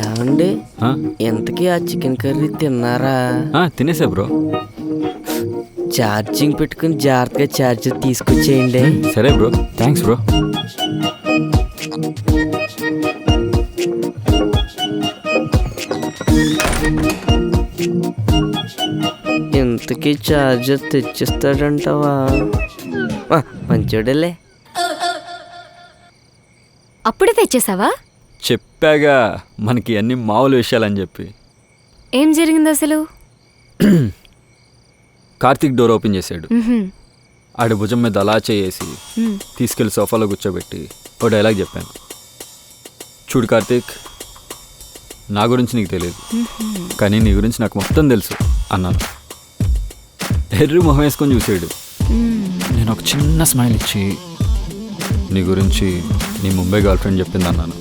ఏమండి ఎంతకీ ఆ చికెన్ కర్రీ తిన్నారా? తినేసా బ్రో. ఛార్జింగ్ పెట్టుకుని జాగ్రత్తగా ఛార్జర్ తీసుకొచ్చేయండి. సరే బ్రో, థ్యాంక్స్ బ్రో. ఇంతకీ ఛార్జర్ తెచ్చిస్తాడంటావా? మంచోడలే. అప్పుడే తెచ్చేసావా? చెప్పాగా మనకి అన్ని మామూలు విషయాలని చెప్పి. ఏం జరిగింది అసలు? కార్తీక్ డోర్ ఓపెన్ చేశాడు. ఆడి భుజం మీద అలా చేసి తీసుకెళ్లి సోఫాలో కూర్చోబెట్టి ఓ డైలాగ్ చెప్పాను. చూడు కార్తీక్, నా గురించి నీకు తెలియదు, కానీ నీ గురించి నాకు మొత్తం తెలుసు అన్నాను. ఎర్రి మొహం వేసుకొని చూసాడు. నేను ఒక చిన్న స్మైల్ ఇచ్చి నీ గురించి నీ ముంబై గర్ల్ ఫ్రెండ్ చెప్పింది అన్నాను.